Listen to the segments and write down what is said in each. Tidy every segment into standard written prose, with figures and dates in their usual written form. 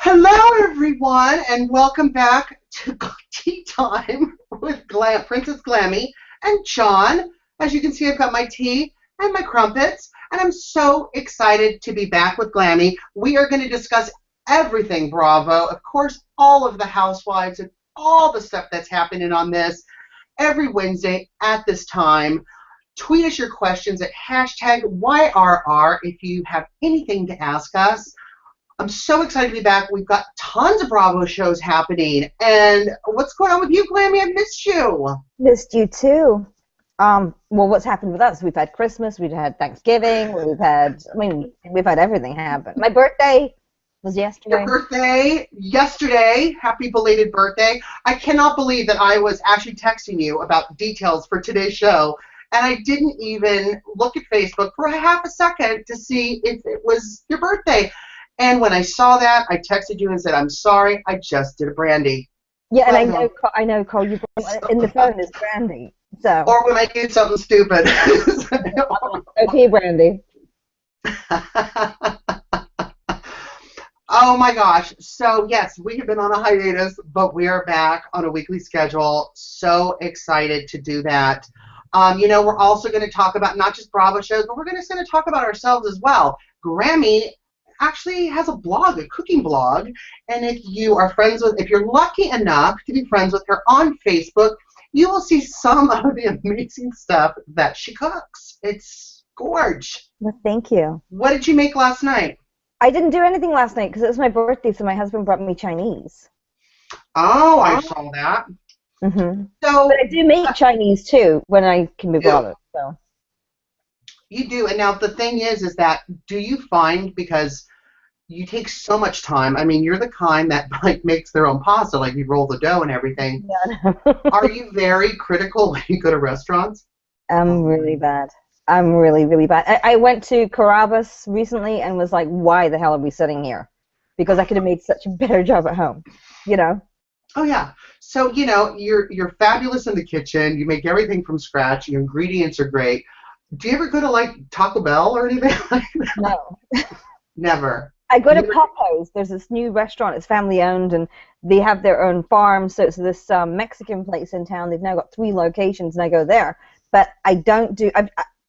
Hello, everyone, and welcome back to Tea Time with Princess Glammy and John. As you can see, I've got my tea and my crumpets, and I'm so excited to be back with Glammy. We are going to discuss everything Bravo, of course, all of the housewives and all the stuff that's happening on this every Wednesday at this time. Tweet us your questions at hashtag YRR if you have anything to ask us. I'm so excited to be back. We've got tons of Bravo shows happening. And what's going on with you, Glammy? I missed you. Missed you too. Well, what's happened with us? We've had Christmas, we've had Thanksgiving, we've had everything happen. My birthday was yesterday. Your birthday yesterday. Happy belated birthday. I cannot believe that I was actually texting you about details for today's show, and I didn't even look at Facebook for a half a second to see if it was your birthday. And when I saw that, I texted you and said, I'm sorry, I just did a brandy. Yeah, and I know, Cole, you put in the phone is brandy. So. Or when I do something stupid. Okay, brandy. Oh my gosh. So yes, we have been on a hiatus, but we are back on a weekly schedule. So excited to do that. We're also going to talk about not just Bravo shows, but we're going to talk about ourselves as well. Grammy actually has a blog, a cooking blog, and if you're lucky enough to be friends with her on Facebook, you will see some of the amazing stuff that she cooks. It's gorge. Well, thank you. What did you make last night? I didn't do anything last night because it was my birthday, so my husband brought me Chinese. Oh, I saw that. Mm-hmm. But I do make Chinese too when I can be bothered. So. You do, and now the thing is that do you find, because you take so much time, I mean, you're the kind that makes their own pasta, like you roll the dough and everything. Yeah. Are you very critical when you go to restaurants? I'm really bad. I'm really, really bad. I went to Carrabba's recently and was like, why the hell are we sitting here? Because I could have made such a better job at home, Oh, yeah. So, you're fabulous in the kitchen. You make everything from scratch. Your ingredients are great. Do you ever go to, Taco Bell or anything like that? No. Never. I go to Popo's. There's this new restaurant. It's family-owned, and they have their own farm. So it's this Mexican place in town. They've now got 3 locations, and I go there. But I don't do...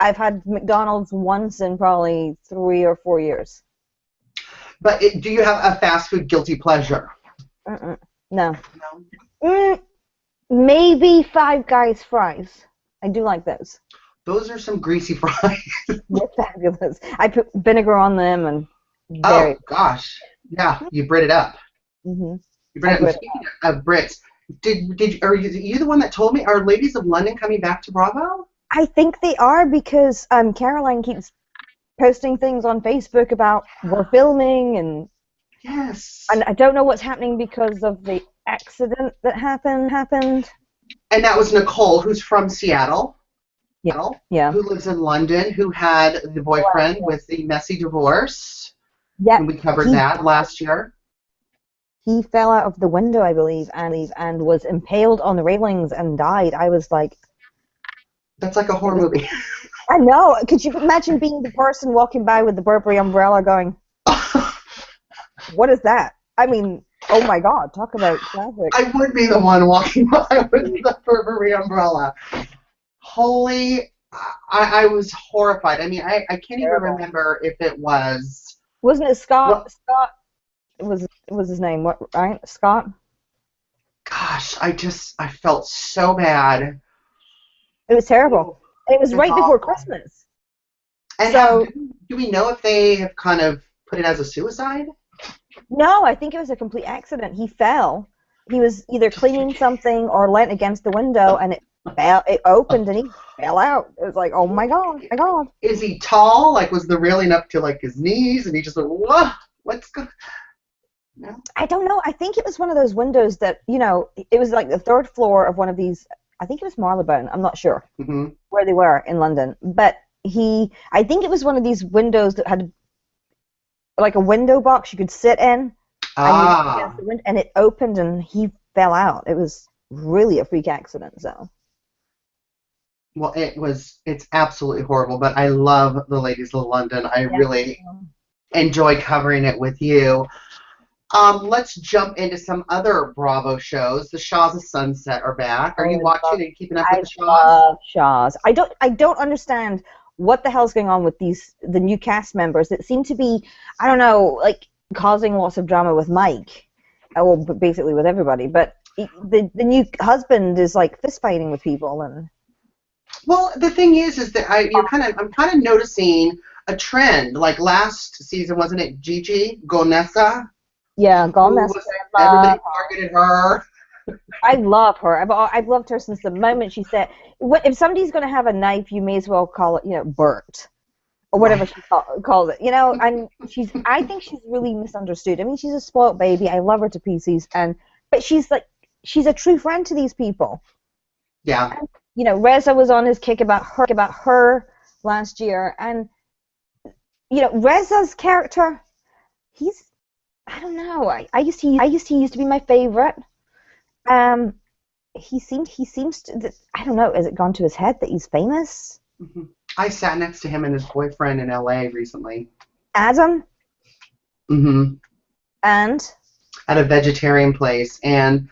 I've had McDonald's once in probably 3 or 4 years. But do you have a fast food guilty pleasure? No. Maybe Five Guys fries. I do like those. Those are some greasy fries. They're fabulous. I put vinegar on them and. Oh gosh, yeah, you Brit it up. Mm-hmm. You Brit it up. Speaking of Brits, are you the one that told me? Are Ladies of London coming back to Bravo? I think they are because Caroline keeps posting things on Facebook about we're filming and. Yes. And I don't know what's happening because of the accident that happened. And that was Nicole, who's from Seattle. Yeah. Who lives in London, who had the boyfriend with the messy divorce. Yeah. And we covered that last year. He fell out of the window, I believe, and was impaled on the railings and died. I was like... That's like a horror movie. I know. Could you imagine being the person walking by with the Burberry umbrella going, what is that? I mean, oh my God, talk about traffic. I would be the one walking by with the Burberry umbrella. Holy, I was horrified. I mean, I can't even remember if it was... Wasn't it Scott? Scott was his name, what, right? Scott? Gosh, I felt so bad. It was terrible. And it was right before Christmas. And so, do we know if they have kind of put it as a suicide? No, I think it was a complete accident. He fell. He was either cleaning something or leant against the window, and it opened, and he fell out. It was like, oh my God, my God. Is he tall? Was the railing up to his knees, and he just went, whoa, what's going? No? I don't know. I think it was one of those windows that it was like the 3rd floor of one of these. I think it was Marylebone. I'm not sure where they were in London, but I think it was one of these windows that had like a window box you could sit in, and it opened and he fell out. It was really a freak accident, so. Well, it's absolutely horrible, but I love the Ladies of London. I really enjoy covering it with you. Let's jump into some other Bravo shows. The Shaws of Sunset are back. Are you Oh, watching and keeping up with I the Shaws? love Shaws. I don't understand what the hell's going on with the new cast members that seem to be, I don't know, like causing lots of drama with Mike. Well, basically with everybody. But the new husband is like fist fighting with people and. Well, the thing is that I'm kind of noticing a trend. Like last season, wasn't it Gigi Gonessa? Yeah, Who Gomez. was everybody targeted her? I love her. I've loved her since the moment she said, "If somebody's going to have a knife, you may as well call it, burnt, or whatever Right. she calls it." And I think she's really misunderstood. I mean, she's a spoiled baby. I love her to pieces, but she's a true friend to these people. Yeah. And, Reza was on his kick about her last year, and Reza's character, he's, I don't know. He used to be my favorite. He seems to. I don't know. Has it gone to his head that he's famous? hmm I sat next to him and his boyfriend in LA recently. Adam. hmm And At a vegetarian place, and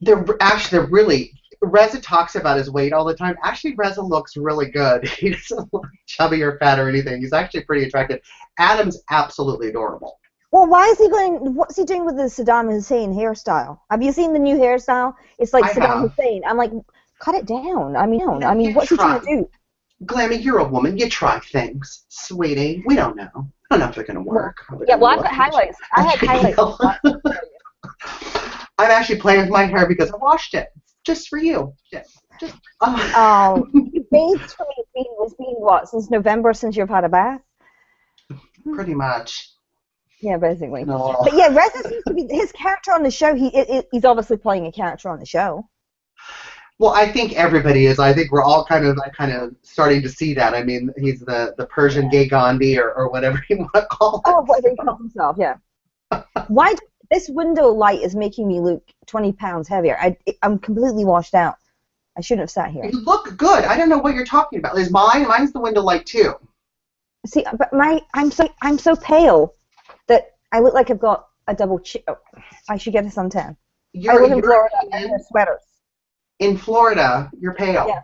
they're really. Reza talks about his weight all the time. Actually, Reza looks really good. He doesn't look chubby or fat or anything. He's actually pretty attractive. Adam's absolutely adorable. well, why is he going? What's he doing with the Saddam Hussein hairstyle? Have you seen the new hairstyle? It's like I Saddam have. Hussein. I'm like, cut it down. You What's he try. trying to do? Glammy, you're a woman. You try things, sweetie. We don't know. I don't know if they're going to work. Yeah, well, I've got highlights. I had highlights. I'm actually playing with my hair because I washed it just for you. Oh, bathes for me it's been what, since November, since you've had a bath? Pretty much. Yeah, basically. No. But yeah, Reza seems to be his character on the show. He's obviously playing a character on the show. Well, I think everybody is. I think we're all kind of starting to see that. I mean, he's the Persian gay Gandhi or whatever you want to call it. Oh, whatever he calls himself, yeah. Why this window light is making me look 20 pounds heavier? I'm completely washed out. I shouldn't have sat here. You look good. I don't know what you're talking about. Is mine? Mine's the window light too. See, but I'm so pale that I look like I've got a double chin. Oh, I should get a suntan. I live in Florida. I wear sweaters. In Florida, you're pale. Yeah.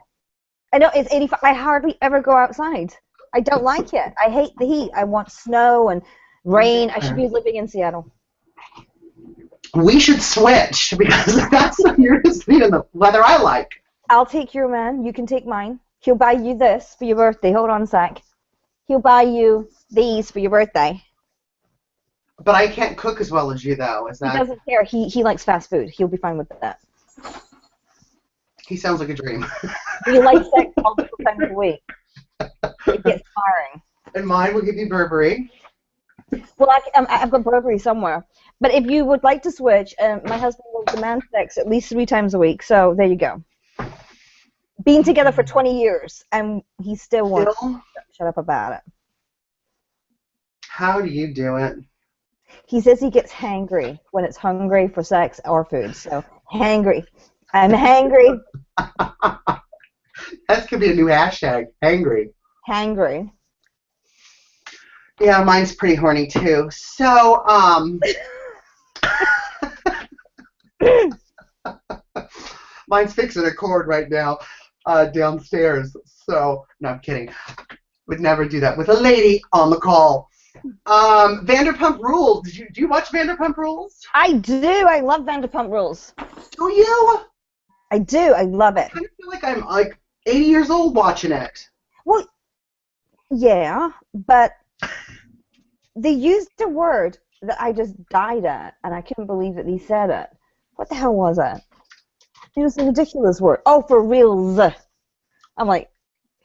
I know it's 85. I hardly ever go outside. I don't like it. I hate the heat. I want snow and rain. I should be living in Seattle. We should switch because that's you're just being the weather I like. I'll take your man. You can take mine. He'll buy you this for your birthday. Hold on a sec. He'll buy you these for your birthday. But I can't cook as well as you, though. Is that? He doesn't care. He likes fast food. He'll be fine with that. He sounds like a dream. He likes sex multiple times a week. It gets tiring. And mine will give you Burberry. Well, I've got Burberry somewhere. But if you would like to switch, my husband will demand sex at least 3 times a week. So there you go. Been together for 20 years, and he still won't shut up about it. How do you do it? He says he gets hangry when it's hungry for sex or food. So, hangry. I'm hangry. That could be a new hashtag, hangry. Hangry. Yeah, mine's pretty horny, too. So, mine's fixing a cord right now downstairs. So, no, I'm kidding. Would never do that with a lady on the call. Vanderpump Rules. Do you watch Vanderpump Rules? I do. I love Vanderpump Rules. Do you? I do. I love it. I kind of feel like I'm like 80 years old watching it. Well, yeah, but they used a word that I just died at, and I couldn't believe that they said it. What the hell was it? It was a ridiculous word. Oh, for reals. I'm like,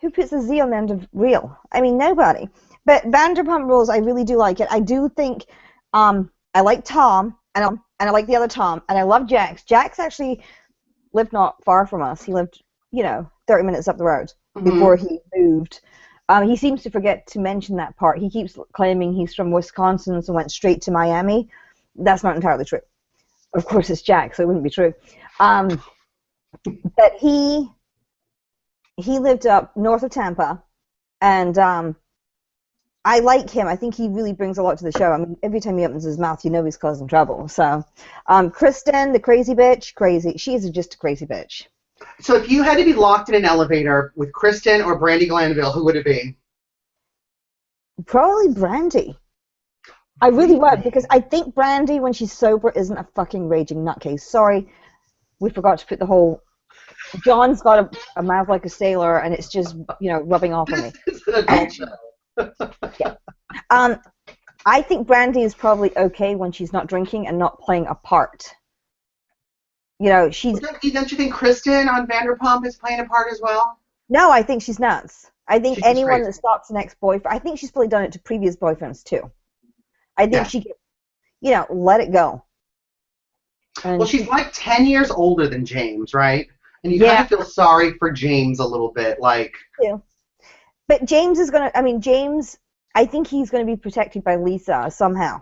who puts a Z on the end of real? I mean, nobody. But Vanderpump Rules, I really do like it. I do think I like Tom, and I like the other Tom, and I love Jax. Jax actually lived not far from us. He lived, 30 minutes up the road before he moved. He seems to forget to mention that part. He keeps claiming he's from Wisconsin, so went straight to Miami. That's not entirely true. Of course, it's Jack, so it wouldn't be true. But he lived up north of Tampa, and I like him. I think he really brings a lot to the show. I mean, every time he opens his mouth, you know he's causing trouble. So, Kristen, the crazy bitch, crazy. She's just a crazy bitch. So if you had to be locked in an elevator with Kristen or Brandy Glanville, who would it be? Probably Brandy. I really would, because I think Brandy, when she's sober, isn't a fucking raging nutcase. Sorry, we forgot to put the whole... John's got a mouth like a sailor, and it's just, rubbing off on me. It's an adult show. Yeah. I think Brandy is probably okay when she's not drinking and not playing a part. She's... Don't you think Kristen on Vanderpump is playing a part as well? No, I think she's nuts. I think She's anyone crazy. that stops an ex-boyfriend... I think she's probably done it to previous boyfriends, too. I think she can, let it go. And well, she's like 10 years older than James, right? And you kind of feel sorry for James a little bit, like... Yeah. But James is going to... James, I think he's going to be protected by Lisa somehow.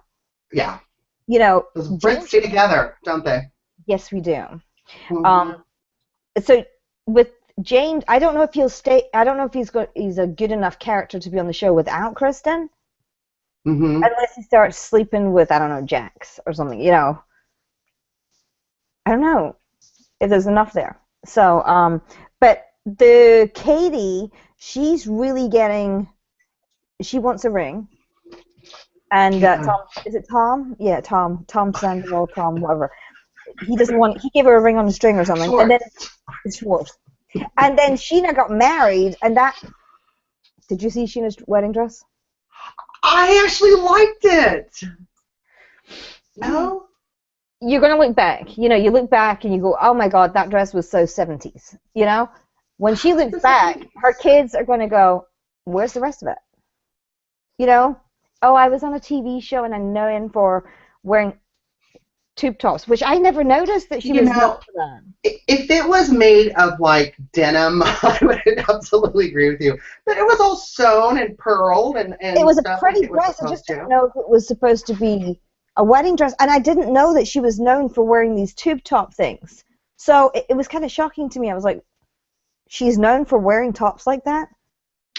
Yeah. Those Brits stay together, don't they? Yes, we do. Mm-hmm. So with James, I don't know if he'll stay... I don't know if he's a good enough character to be on the show without Kristen. Mm-hmm. Unless he starts sleeping with, I don't know, Jax or something, I don't know if there's enough there. So, but the Katie, she's really getting, she wants a ring. And Tom, is it Tom? Yeah, Tom Sandoval, Tom, whatever. He gave her a ring on a string or something. Schwartz. And then, it's Schwartz. And then Sheena got married, and did you see Sheena's wedding dress? I actually liked it. No? You're going to look back. You look back and you go, oh my God, that dress was so 70s. When she looks back, her kids are going to go, where's the rest of it? Oh, I was on a TV show and I'm known for wearing tube tops, which I never noticed that she was known for that. If it was made of like denim, I would absolutely agree with you. But it was all sewn and pearled and it was a pretty dress. I just didn't know if it was supposed to be a wedding dress, and I didn't know that she was known for wearing these tube top things. So it was kind of shocking to me. I was like, she's known for wearing tops like that?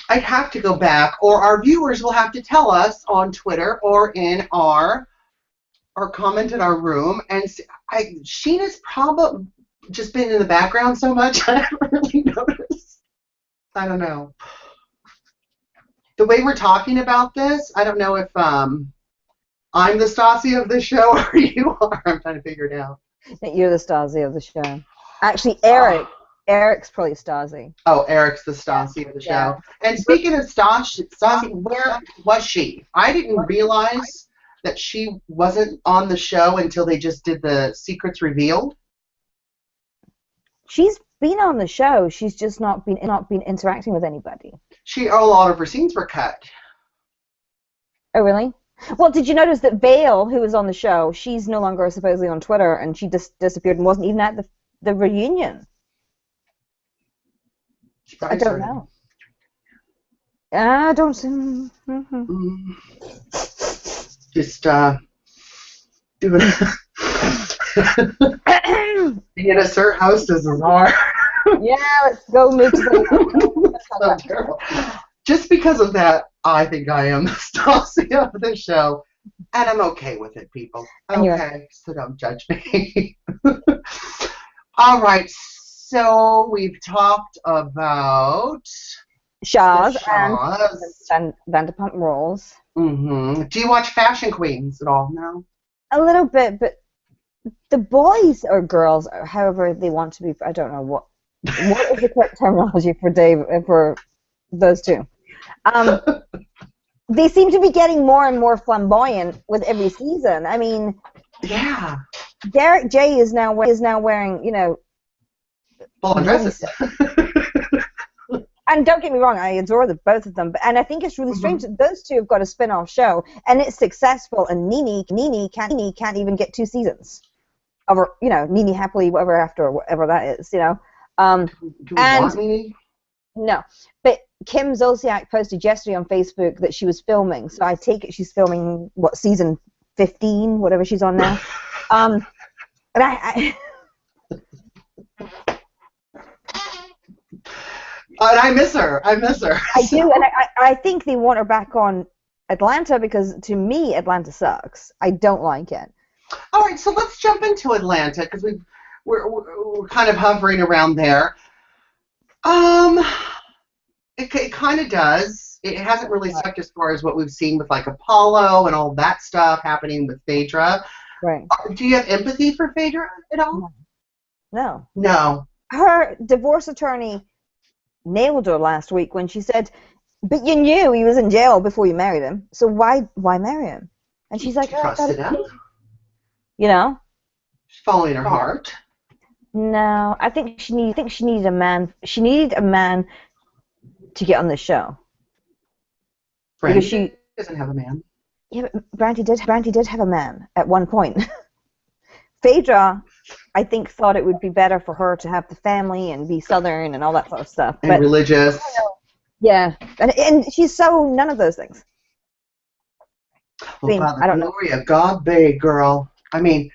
I'd have to go back, or our viewers will have to tell us on Twitter or in our comment in our room. And Sheena's probably just been in the background so much, I haven't really noticed. I don't know. The way we're talking about this, I don't know if I'm the Stassi of the show or you are. I'm trying to figure it out. You're the Stasi of the show. Actually, Eric's probably Stasi. Oh, Eric's the Stassi of the show. And speaking of Stassi, where was she? I didn't realize that she wasn't on the show until they just did the Secrets Revealed. She's been on the show. She's just not been interacting with anybody. A lot of her scenes were cut. Oh, really? Well, did you notice that Vale, who was on the show, she's no longer supposedly on Twitter, and she disappeared and wasn't even at the reunion? I don't know. I don't... Just doing being a Sir Hostess is hard. Yeah, let's go move to the... So terrible. Just because of that, I think I am the Stassi of the show, and I'm okay with it, people. Okay, so don't judge me. All right, so we've talked about Shaw's and Vanderpump Rules. Mm-hmm. Do you watch Fashion Queens at all? No? A little bit, but the boys or girls, or however they want to be, I don't know what is the correct terminology for those two. They seem to be getting more and more flamboyant with every season. I mean, yeah. Derek J is now wearing, full dresses. And don't get me wrong, I adore both of them, and I think it's really strange that those two have got a spin-off show, and it's successful, and Nene can't even get 2 seasons. Or, Nene Happily Ever After, or whatever that is, Do we want Nene? No, but Kim Zolciak posted yesterday on Facebook that she was filming, so I take it she's filming, season 15, whatever she's on now. And I miss her. I do, and I think they want her back on Atlanta because to me Atlanta sucks. I don't like it. All right, so let's jump into Atlanta because we're kind of hovering around there. Um, it kind of does. It hasn't really sucked as far as what we've seen with like Apollo and all that stuff happening with Phaedra. Right. Do you have empathy for Phaedra at all? No. No. Her divorce attorney nailed her last week when she said, "But you knew he was in jail before you married him, so why marry him?" And she's like, She trusted him. You know? She's following her heart. No, I think she needed a man. She needed a man to get on the show. Brandy because she doesn't have a man. Yeah, but Brandy did have a man at one point. Phaedra, I think, thought it would be better for her to have the family and be Southern and all that sort of stuff. And religious. Yeah, and she's so none of those things. Well, Father, I don't know. God big girl. I mean,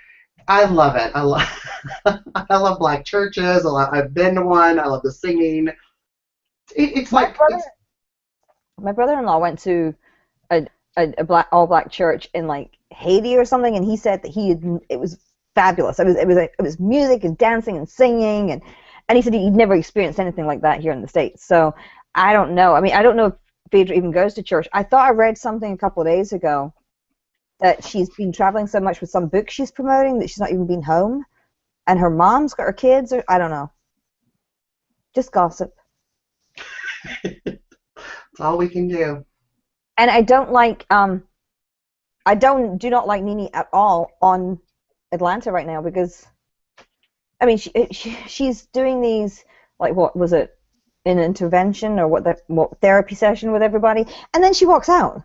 I love it. I love black churches. I've been to one. I love the singing. It's my brother-in-law went to a all black church in like Haiti or something, and he said that it was fabulous. It was music and dancing and singing, and he said he'd never experienced anything like that here in the States. So I don't know. I mean, I don't know if Phaedra even goes to church. I thought I read something a couple of days ago that she's been traveling so much with some book she's promoting that she's not even been home, and her mom's got her kids. Or I don't know. Just gossip. That's all we can do. And I don't like do not like Nene at all on Atlanta right now because, I mean, she's doing these, like, what was it, an intervention or what therapy session with everybody, and then she walks out.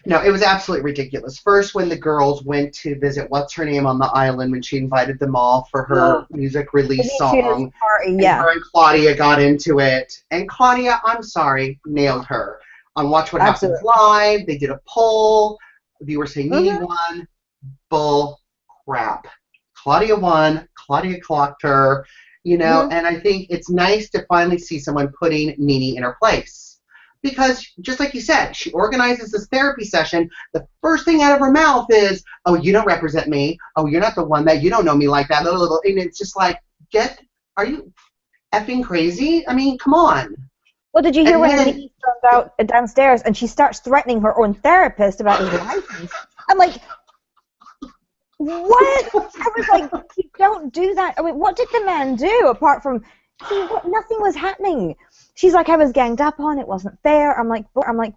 No, it was absolutely ridiculous. First, when the girls went to visit what's her name on the island, when she invited them all for her music release song, and her and Claudia got into it, and Claudia, I'm sorry, nailed her. On Watch What Happens Live, they did a poll. Viewers say Nene won. Bull crap. Claudia won. Claudia clocked her. You know, and I think it's nice to finally see someone putting Nene in her place. Because, just like you said, she organizes this therapy session. The first thing out of her mouth is, "Oh, you don't represent me. Oh, you're not the one that, you don't know me like that." And it's just like, are you effing crazy? I mean, come on. Well, did you hear when Nene comes out downstairs and she starts threatening her own therapist about his license? I'm like, what? I was like, you don't do that. I mean, what did the man do apart from nothing was happening? She's like, I was ganged up on. It wasn't fair. I'm like,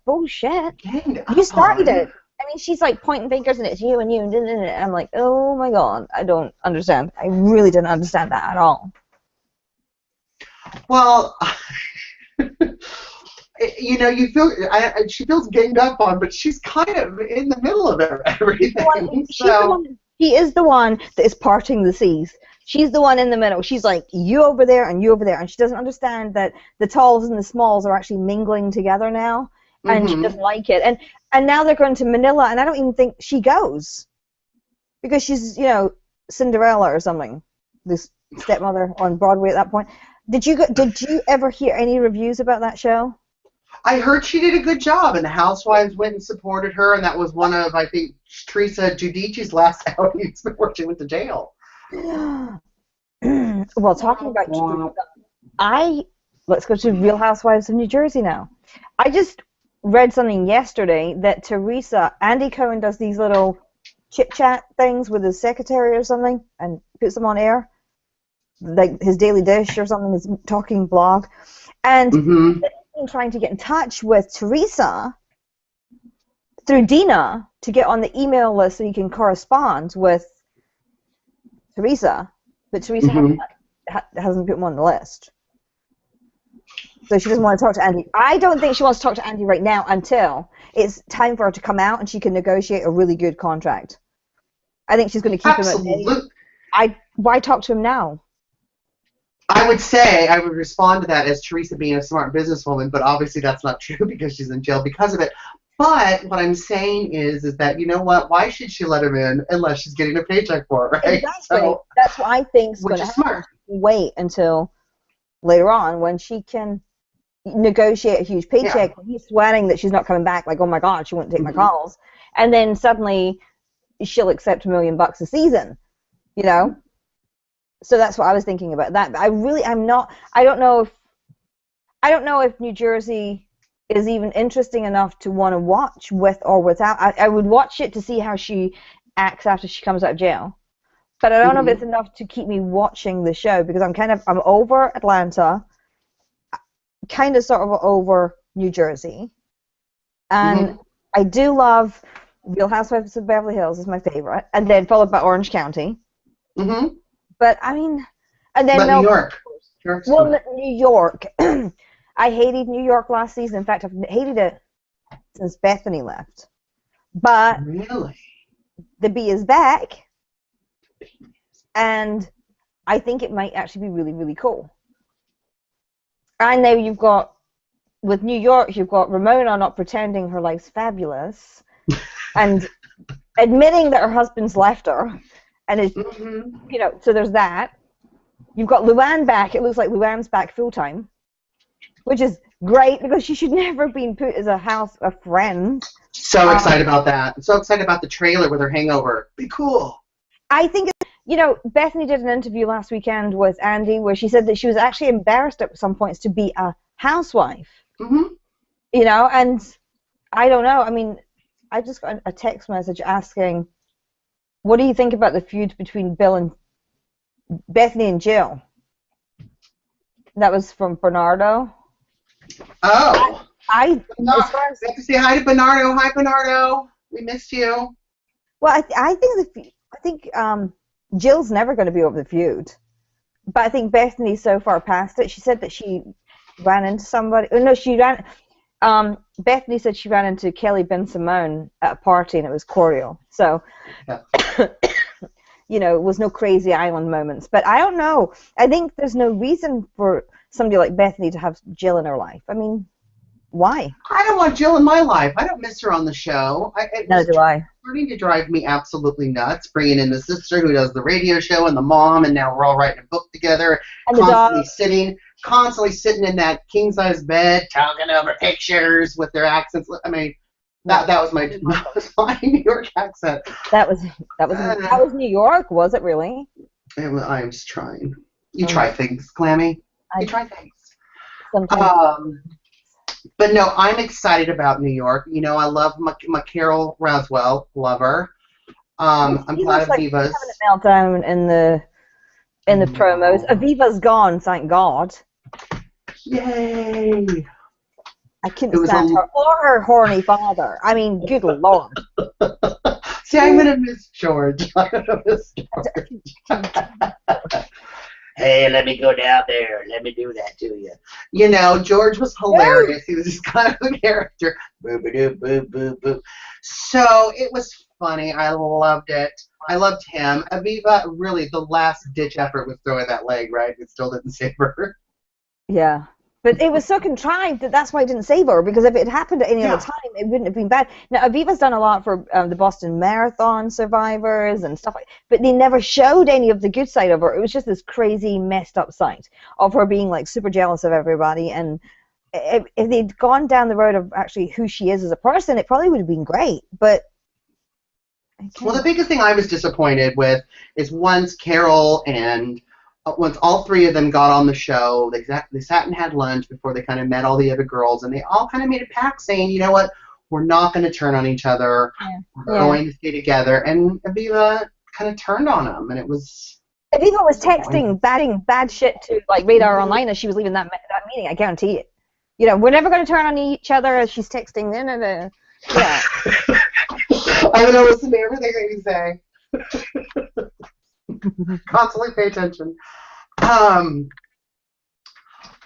bullshit. You started it. I mean, she's like pointing fingers and it's you and you. And I'm like, oh my god, I don't understand. I really didn't understand that at all. Well, you know, you feel she feels ganged up on, but she's kind of in the middle of everything. She is the one that is parting the seas. She's the one in the middle. She's like, you over there and you over there. And she doesn't understand that the talls and the smalls are actually mingling together now. And she doesn't like it. And now they're going to Manila, and I don't even think she goes. Because she's, you know, Cinderella or something. This stepmother on Broadway at that point. Did you ever hear any reviews about that show? I heard she did a good job, and the Housewives went and supported her, and that was one of, I think, Teresa Giudici's last outings before she went to jail. Well, talking about let's go to Real Housewives of New Jersey now. I just read something yesterday that Andy Cohen does these little chit-chat things with his secretary or something and puts them on air, like his Daily Dish or something, his talking blog, and trying to get in touch with Teresa through Dina to get on the email list so you can correspond with Teresa, but Teresa hasn't put him on the list. So she doesn't want to talk to Andy. I don't think she wants to talk to Andy right now until it's time for her to come out and she can negotiate a really good contract. I think she's going to keep him at why talk to him now? I would respond to that as Teresa being a smart businesswoman, but obviously that's not true because she's in jail because of it. But what I'm saying is that, you know what, why should she let him in unless she's getting a paycheck for it, right? Exactly. So, that's what I think is going to happen. Wait until later on when she can negotiate a huge paycheck. Yeah. He's swearing that she's not coming back, like, oh my God, she won't take my calls. And then suddenly she'll accept $1 million a season, you know? So that's what I was thinking about that. But I don't know if New Jersey is even interesting enough to want to watch with or without. I would watch it to see how she acts after she comes out of jail. But I don't know if it's enough to keep me watching the show, because I'm over Atlanta, kind of sort of over New Jersey. And I do love Real Housewives of Beverly Hills is my favorite, and then followed by Orange County. But I mean, and then New York. New York. I hated New York last season. In fact, I've hated it since Bethany left. But really, the bee is back, and I think it might actually be really, really cool. And now you've got, with New York, you've got Ramona not pretending her life's fabulous and admitting that her husband's left her, and is, you know, so there's that. You've got Luann back. It looks like Luann's back full time, which is great because she should never have been put as a friend. So excited about that. I'm so excited about the trailer with her hangover. Be cool. I think, you know, Bethany did an interview last weekend with Andy where she said that she was actually embarrassed at some points to be a housewife. You know, and I don't know. I mean, I just got a text message asking, what do you think about the feud between Bethany and Jill? That was from Bernardo. Oh. I have to say hi to Bernardo. Hi, Bernardo. We missed you. Well, I think Jill's never going to be over the feud, but I think Bethany's so far past it. She said that she ran into somebody. No, she ran. Bethany said she ran into Kelly Ben Simone at a party and it was cordial. So, you know, it was no crazy island moments. But I don't know. I think there's no reason for somebody like Bethany to have Jill in her life. I mean, why? I don't want Jill in my life. I don't miss her on the show. Neither do I. Starting to drive me absolutely nuts, bringing in the sister who does the radio show and the mom, and now we're all writing a book together, and constantly sitting in that king-size bed, talking over pictures with their accents. I mean, that was my New York accent. That was New York, was it really? I'm just trying. You try things, Glammy. You try things. Sometimes. But no, I'm excited about New York. You know, I love my Carol Roswell. Love her. I'm glad Aviva's having a meltdown in the promos. Aviva's gone, thank God. Yay! I couldn't stand her or her horny father. I mean, good Lord. See, I'm gonna miss George. I'm gonna miss George. Hey, let me go down there. Let me do that to you. You know, George was hilarious. He was just kind of a character. Boo-ba-doo-boo-boo-boo. So it was funny. I loved it. I loved him. Aviva, really, the last-ditch effort was throwing that leg, right? It still didn't save her. Yeah. But it was so contrived that's why it didn't save her, because if it happened at any other time, it wouldn't have been bad. Now, Aviva's done a lot for the Boston Marathon survivors and stuff like that, but they never showed any of the good side of her. It was just this crazy, messed up side of her being, like, super jealous of everybody. And if they'd gone down the road of actually who she is as a person, it probably would have been great. But well, the biggest thing I was disappointed with is once Carol and once all three of them got on the show, they sat and had lunch before they kind of met all the other girls, and they all kind of made a pact saying, you know what, we're not going to turn on each other. We're going to stay together. And Aviva kind of turned on them, and it was... Aviva was texting, bad shit to, like, Radar Online as she was leaving that meeting, I guarantee it. You know, we're never going to turn on each other as she's texting. Yeah. I'm going to listen to everything that you say. Constantly pay attention.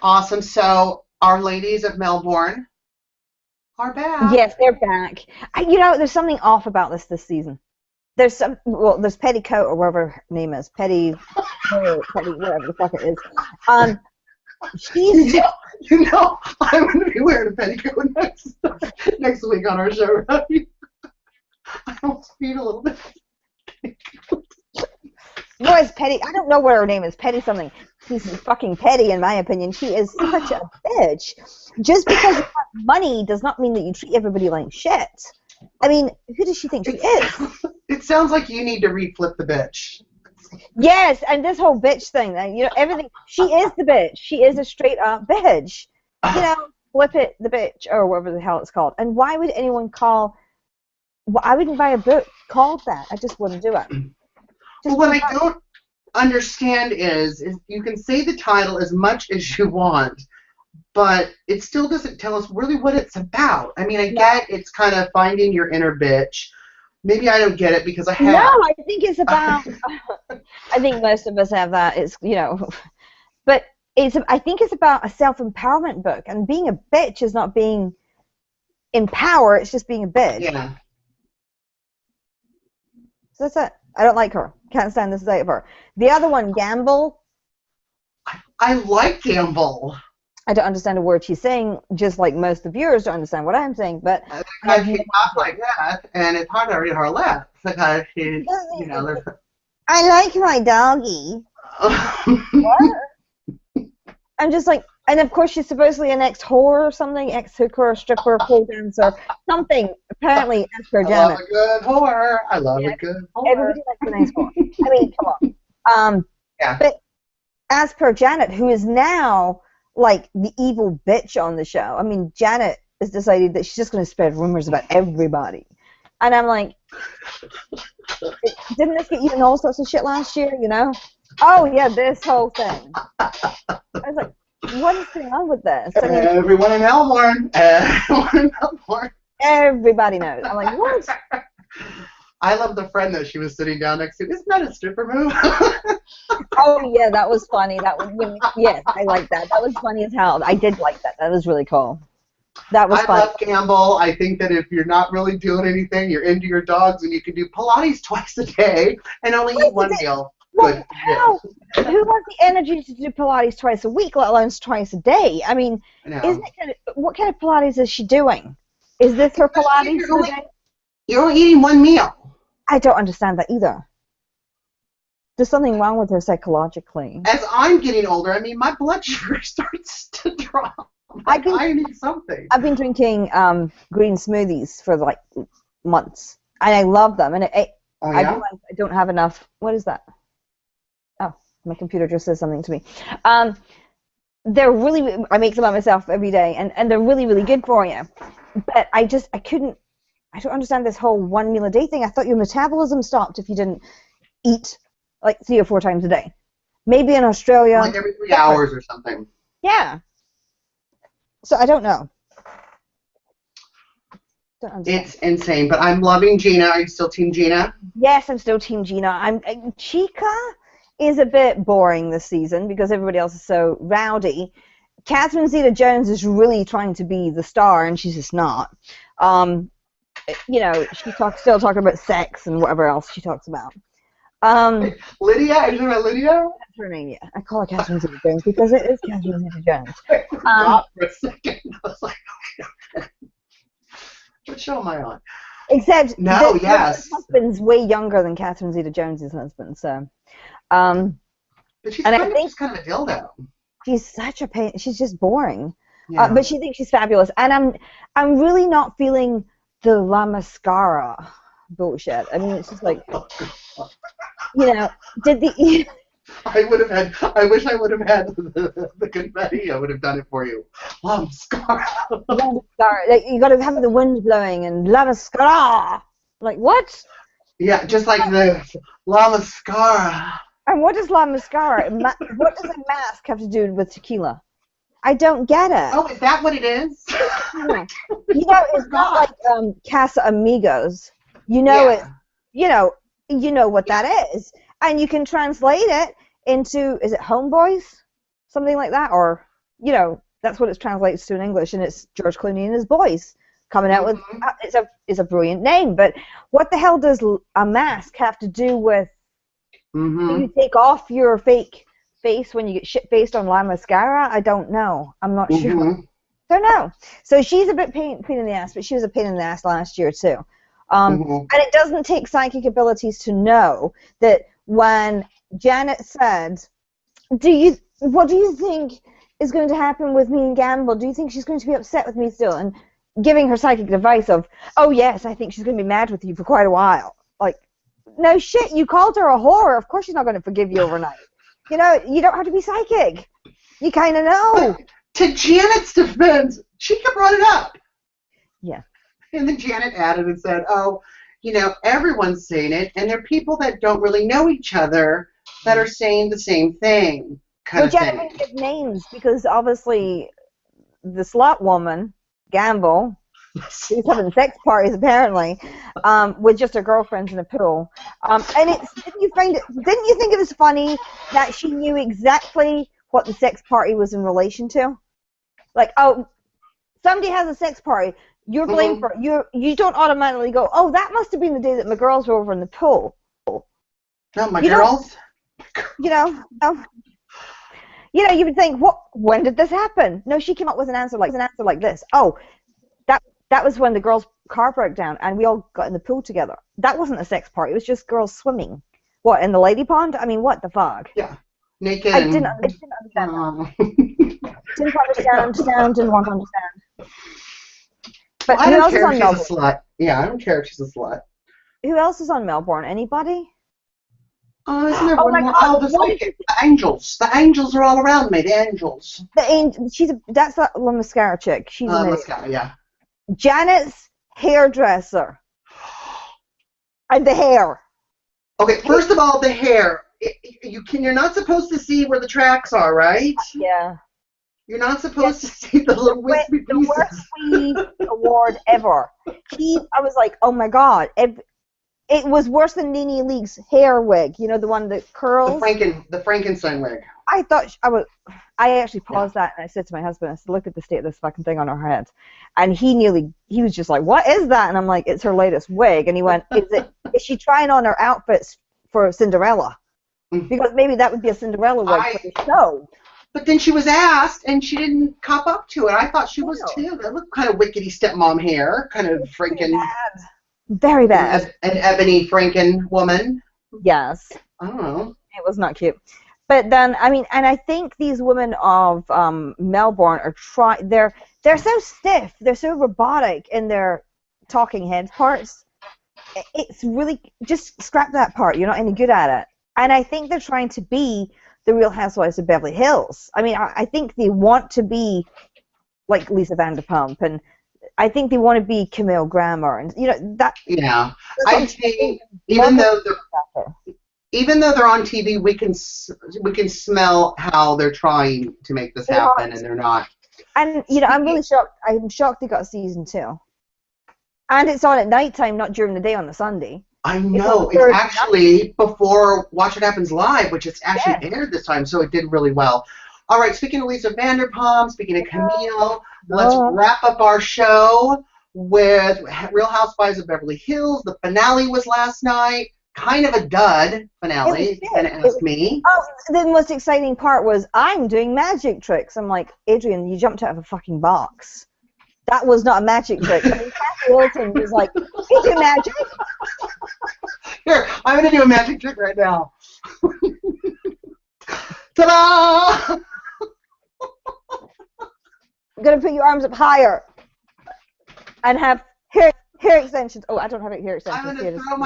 Awesome. So our ladies of Melbourne are back. Yes, they're back. You know, there's something off about this season. There's Petticoat or whatever her name is, Petty, whatever the fuck it is. She's you know, I'm going to be wearing a petticoat next week on our show, right? I almost feel a little bit. No, it's Petty. I don't know what her name is. Petty something. she's fucking petty, in my opinion. She is such a bitch. Just because you have money does not mean that you treat everybody like shit. I mean, who does she think she is? It sounds like you need to reflip the bitch. Yes, and this whole bitch thing, everything. She is the bitch. She is a straight up bitch. Flip it, the bitch, or whatever the hell it's called. And why would anyone call? Well, I wouldn't buy a book called that. I just wouldn't do it. Well, what I don't understand is you can say the title as much as you want, but it still doesn't tell us really what it's about. I mean, I get it's kind of finding your inner bitch. Maybe I don't get it because I have. No, I think it's about. I think most of us have that. It's but I think it's about a self-empowerment book, and being a bitch is not being in power. It's just being a bitch. Yeah. So that's it. I don't like her. Can't stand the sight of her. The other one, Gamble. I like Gamble. I don't understand a word she's saying, just like most of the viewers don't understand what I'm saying, but... Because she talks like that, and it's hard to read her lips, because she's, I like my doggy. What? I'm just like... And of course she's supposedly an ex-whore or something, ex-hooker, stripper, pole dancer, something, apparently, as per Janet. I love a good whore. I love a good whore. Everybody likes a nice whore. I mean, come on. Yeah. But as per Janet, who is now... like the evil bitch on the show. I mean, Janet has decided that she's just going to spread rumors about everybody. And I'm like, didn't this get you in all sorts of shit last year, Oh, yeah, this whole thing. I was like, what is going on with this? I mean, everyone in Elmhorn. Everyone in Elmhorn. Everybody knows. I'm like, what? I love the friend that she was sitting down next to. Isn't that a stripper move? Oh, yeah, that was funny. Yes, I like that. That was funny as hell. I did like that. That was really cool. That was fun. I love Gamble. I think that if you're not really doing anything, you're into your dogs, and you can do Pilates twice a day and only eat one meal. Good. How? Who has the energy to do Pilates twice a week, let alone twice a day? I mean, what kind of Pilates is she doing? Is this her Pilates today? You're only eating one meal. I don't understand that either. There's something wrong with her psychologically. As I'm getting older, I mean, my blood sugar starts to drop. I need something. I've been drinking green smoothies for like months, and I love them. And I don't have enough. What is that? Oh, my computer just says something to me. They're really. I make them by myself every day, and they're really, really good for you. But I couldn't. I don't understand this whole 1 meal a day thing. I thought your metabolism stopped if you didn't eat like 3 or 4 times a day. Maybe in Australia. Like every 3 hours or something. Yeah. So I don't know. It's insane, but I'm loving Gina. Are you still Team Gina? Yes, I'm still Team Gina. Chica is a bit boring this season because everybody else is so rowdy. Catherine Zeta-Jones is really trying to be the star, and she's just not. She's still talking about sex and whatever else she talks about. Lydia? Are you talking about Lydia? That's her name, yeah. I call her Catherine Zeta-Jones because it is Catherine Zeta-Jones. I forgot for a second. I was like, okay. What show am I on? Except her husband's way younger than Catherine Zeta-Jones' husband, so. But she's kind of a dildo. She's such a pain. She's just boring. Yeah. But she thinks she's fabulous, and I'm really not feeling the La Mascara bullshit. I mean, it's just like, I wish I would have had the confetti. I would have done it for you. La Mascara. La Mascara. You got to have the wind blowing and La Mascara. Like, what? Yeah, just like the La Mascara. And what does La Mascara, what does a mask have to do with tequila? I don't get it. Oh, is that what it is? It's not like Casa Amigos. It's, you know what that is. And you can translate it into, is it Homeboys? Something like that? Or, that's what it translates to in English, and it's George Clooney and his boys coming out with, it's a brilliant name, but what the hell does a mask have to do with, do you take off your fake face when you get shit-faced on La Mascara? I don't know. I'm not sure. Don't know. So she's a bit pain in the ass, but she was a pain in the ass last year too. And it doesn't take psychic abilities to know that when Janet said, what do you think is going to happen with me and Gamble? Do you think she's going to be upset with me still? And giving her psychic advice of, oh yes, I think she's going to be mad with you for quite a while. Like, no shit, you called her a whore. Of course she's not going to forgive you overnight. You know, you don't have to be psychic. You kind of know. But to Janet's defense, she brought it up. Yeah. And then Janet added and said, oh, you know, everyone's saying it, and there are people that don't really know each other that are saying the same thing. Well, Janet didn't give names because obviously the slut woman, Gamble, who's having sex parties apparently, with just her girlfriends in a pool. And didn't you think it was funny that she knew exactly what the sex party was in relation to? Like, oh, somebody has a sex party. You're blamed for it. You don't automatically go, oh, that must have been the day that my girls were over in the pool. No, my girls? You know, you would think, when did this happen? No, she came up with an answer like this. Oh, that was when the girls' car broke down and we all got in the pool together. That wasn't a sex party. It was just girls swimming. What, in the lady pond? I mean, what the fuck? Yeah, naked. I didn't understand that. Didn't understand, didn't want to understand. But well, who I don't else care is on if Melbourne? she's a slut. Yeah, I don't care if she's a slut. Who else is on Melbourne? Anybody? Isn't there Oh one my more? God, Oh, the angels. The angels are all around me. The angels. That's that La Mascara chick. She's an idiot. Mascara, yeah. Janet's hairdresser. And the hair. Okay, first of all, the hair. You're not supposed to see where the tracks are, right? Yeah. You're not supposed to see the little wispy pieces. The worst weave award ever. I was like, oh my God. It was worse than Nene League's hair wig. You know, the one that curls? The Frankenstein wig. I thought I actually paused that and I said to my husband, I said, look at the state of this fucking thing on her head. And he was just like, what is that? And I'm like, it's her latest wig. And he went, is she trying on her outfits for Cinderella? Because maybe that would be a Cinderella wig for the show. But then she was asked, and she didn't cop up to it. I thought she was too. That looked kind of wickedy stepmom hair, kind of Franken. Very bad. An ebony Franken woman. Yes. I don't know. It was not cute. But then, I mean, and I think these women of Melbourne are they're so stiff, they're so robotic in their talking head parts. It's really, just scrap that part. You're not any good at it. And I think they're trying to be the Real Housewives of Beverly Hills. I mean, I think they want to be like Lisa Vanderpump, and I think they want to be Camille Grammer, and you know that. Yeah, I think even though they're on TV, we can smell how they're trying to make this happen, and they're not. And you know, I'm really shocked. I'm shocked they got a season 2, and it's on at nighttime, not during the day on the Sunday. I know. It's actually before Watch What Happens Live, which is actually aired this time, so it did really well. All right, speaking of Lisa Vanderpump, speaking of Camille, let's wrap up our show with Real Housewives of Beverly Hills. The finale was last night. Kind of a dud finale, if you're going to ask me. Oh, the most exciting part was I'm doing magic tricks. I'm like, Adrian, you jumped out of a fucking box. That was not a magic trick. I mean, Kathy Hilton was like, you do magic? Here, I'm going to do a magic trick right now. Ta-da! I'm going to put your arms up higher and have hair extensions. Oh, I don't have hair extensions. I'm going to throw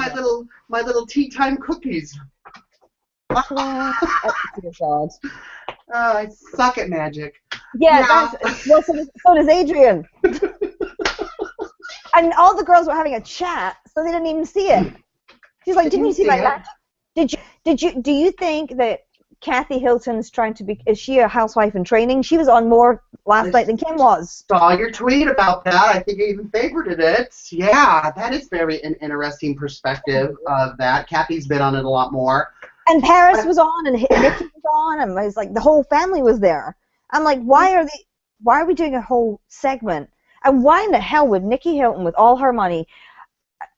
my little tea time cookies. Oh, dear God. I suck at magic. Yeah. Well, so does Adrian. And all the girls were having a chat, so they didn't even see it. She's like, "Didn't you see my magic? Do you think that Kathy Hilton's trying to be? Is she a housewife in training? She was on more last night than Kim was. Saw your tweet about that. I think I even favorited it. Yeah, that is very an interesting perspective of that. Kathy's been on it a lot more. And Paris was on, and Nikki was on, and it was like the whole family was there. I'm like, why are we doing a whole segment? And why in the hell would Nikki Hilton, with all her money,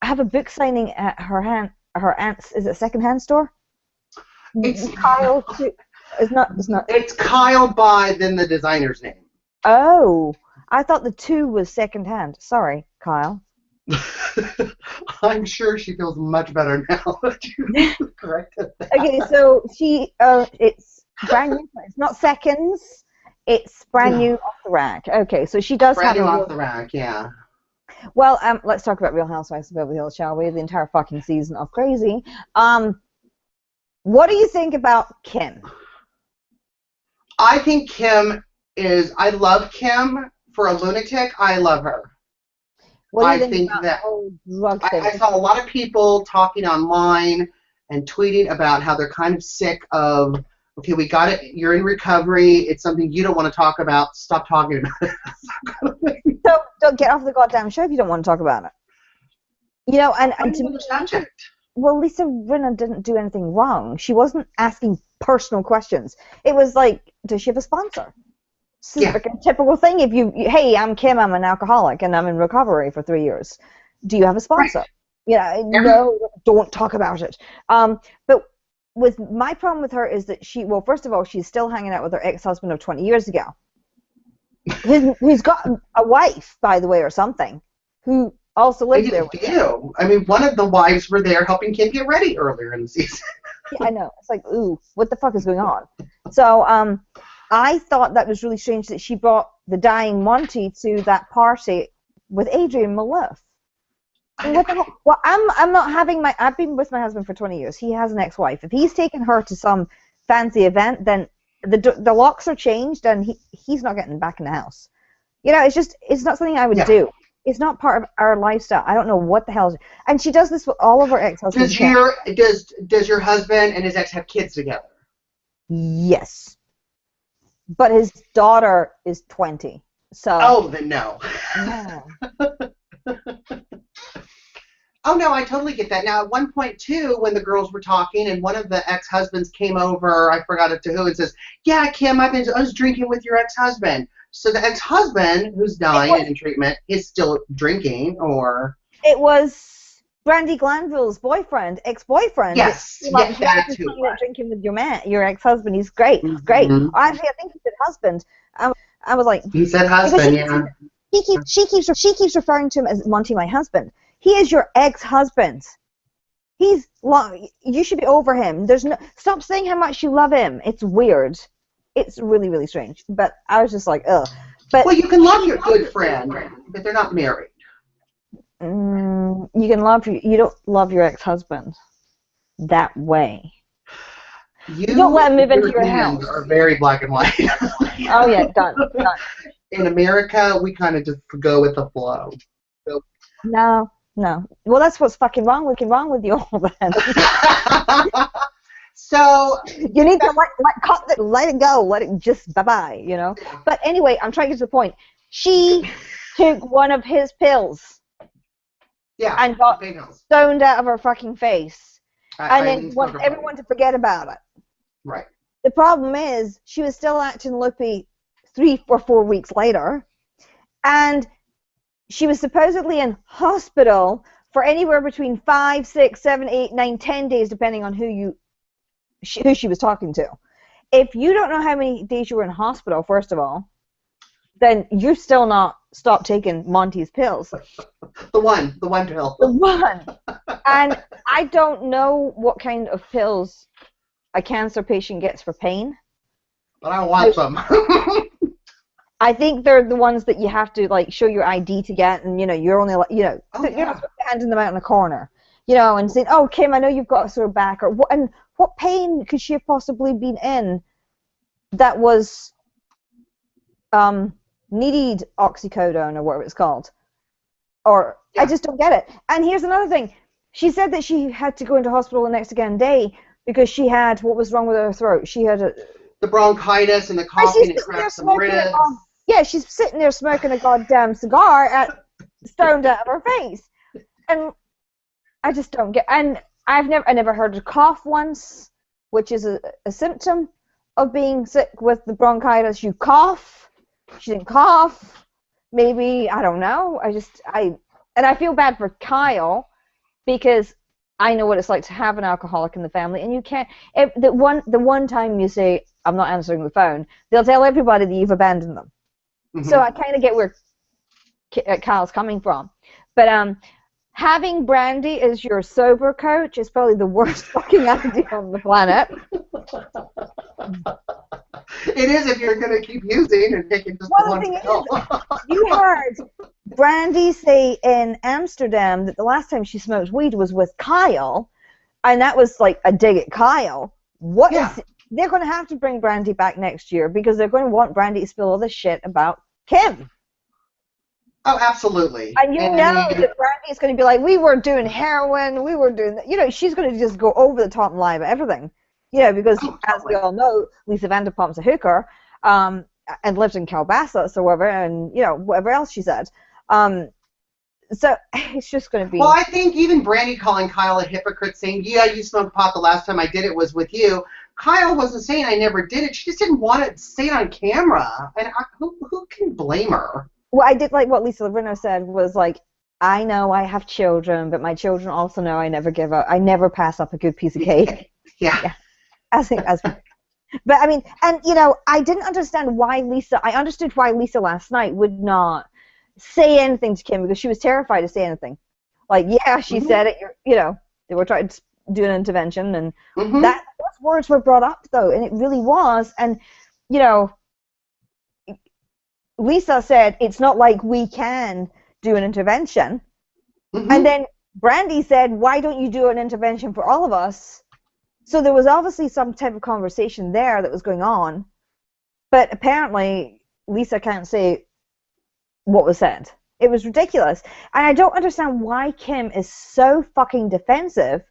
have a book signing at her aunt's? Is it a secondhand store? It's Kyle. Too. It's not. It's Kyle by then the designer's name. Oh, I thought the 2 was secondhand. Sorry, Kyle. I'm sure she feels much better now that you corrected that. Okay, so it's Brand new. It's not seconds. It's brand new off the rack. Okay, so she does brand have new a off the rack, yeah. Well, let's talk about Real Housewives of Beverly Hills, shall we? The entire fucking season of crazy. What do you think about Kim? I think Kim is. I love Kim for a lunatic. I love her. What do you think about that the whole drug thing? I saw a lot of people talking online and tweeting about how they're kind of sick of, okay, we got it, you're in recovery, it's something you don't want to talk about, stop talking about it. So don't get off the goddamn show if you don't want to talk about it. You know, and to me, well, Lisa Rinna didn't do anything wrong. She wasn't asking personal questions. It was like, does she have a sponsor? This is like a typical thing. If hey, I'm Kim, I'm an alcoholic, and I'm in recovery for 3 years. Do you have a sponsor? Right. Yeah, no, don't talk about it. But with my problem with her is that well, first of all, she's still hanging out with her ex-husband of 20 years ago. Who's got a wife, by the way, or something, who also lives there with him. I mean, one of the wives were there helping Kim get ready earlier in the season. Yeah, I know. It's like, ooh, what the fuck is going on? So, I thought that was really strange that she brought the dying Monty to that party with Adrian Malouf. What the hell? Well, I'm not having I've been with my husband for 20 years. He has an ex-wife. If he's taken her to some fancy event, then the locks are changed and he's not getting back in the house. You know, it's not something I would do. It's not part of our lifestyle. I don't know what the hell. And she does this with all of her ex-husbands. Does your husband and his ex have kids together? Yes. But his daughter is 20. So. Oh, then no. Yeah. Oh, no, I totally get that. Now, at one point, too, when the girls were talking and one of the ex-husbands came over, I forgot it to who, and says, yeah, Kim, I was drinking with your ex-husband. So the ex-husband, who's dying and in treatment, is still drinking, or... It was Brandi Glanville's boyfriend, ex-boyfriend. Yes, that too. Drinking with your ex-husband. He's great. He's great. Actually, I think he said husband. I was like... He said husband, yeah. She keeps referring to him as Monty, my husband. He is your ex-husband. He's long. You should be over him. Stop saying how much you love him. It's weird. It's really, really strange. But I was just like, ugh. But well, you can love your good friend, but they're not married. You don't love your ex-husband that way. You don't let him move into your house. Are very black and white. Oh yeah, done. In America, we kind of just go with the flow. So. No. Well, that's what's fucking wrong with you all then. So you need to let it go, let it just bye-bye, you know. But anyway, I'm trying to get to the point. She took one of his pills. Yeah. And got stoned out of her fucking face. And then want everyone to forget about it. Right. The problem is she was still acting loopy 3 or 4 weeks later, and she was supposedly in hospital for anywhere between 5, 6, 7, 8, 9, 10 days, depending on who she was talking to. If you don't know how many days you were in hospital, first of all, then you've still not stopped taking Monty's pills. The one pill. The one. And I don't know what kind of pills a cancer patient gets for pain. But I want some. I think they're the ones that you have to like show your ID to get, and you're only you're not handing them out in a corner, and saying, "Oh, Kim, I know you've got a sore back," or what pain could she have possibly been in that was needed oxycodone or whatever it's called, or I just don't get it. And here's another thing: she said that she had to go into hospital the next day because she had what was wrong with her throat. She had the bronchitis and the coughing and cracked some ribs. Yeah, she's sitting there smoking a goddamn cigar stoned out of her face. And I just don't get... And I never heard her cough once, which is a symptom of being sick with the bronchitis. You cough. She didn't cough. Maybe, I don't know. And I feel bad for Kyle because I know what it's like to have an alcoholic in the family, and you can't... The one time you say, I'm not answering the phone, they'll tell everybody that you've abandoned them. Mm-hmm. So I kind of get where Kyle's coming from. But having Brandi as your sober coach is probably the worst fucking idea on the planet. It is if you're going to keep using and taking just the Well, the one thing pill. is, you heard Brandy say in Amsterdam that the last time she smoked weed was with Kyle, and that was like a dig at Kyle. Yeah. They're going to have to bring Brandy back next year because they're going to want Brandy to spill all this shit about Kim. Oh, absolutely. And I that mean, Brandy is going to be like, we were doing heroin, we were doing, she's going to just go over the top and lie about everything. Because as we all know, Lisa Vanderpump's a hooker, and lived in Calabasas or whatever, and whatever else she said. So it's just going to be. Well, I think even Brandy calling Kyle a hypocrite, saying, "Yeah, you smoked pot the last time I did it was with you." Kyle wasn't saying I never did it. She just didn't want to say it on camera, and who can blame her? Well, I did like what Lisa Rinna said was like, I know I have children, but my children also know I never pass up a good piece of cake. Yeah. But I mean, and I didn't understand why I understood why Lisa last night would not say anything to Kim because she was terrified to say anything. Like, yeah, she said it, they were trying to do an intervention, and those words were brought up though, and it really was, and Lisa said it's not like we can do an intervention, and then Brandy said, why don't you do an intervention for all of us? So there was obviously some type of conversation there that was going on, but apparently Lisa can't say what was said. It was ridiculous, and I don't understand why Kim is so fucking defensive.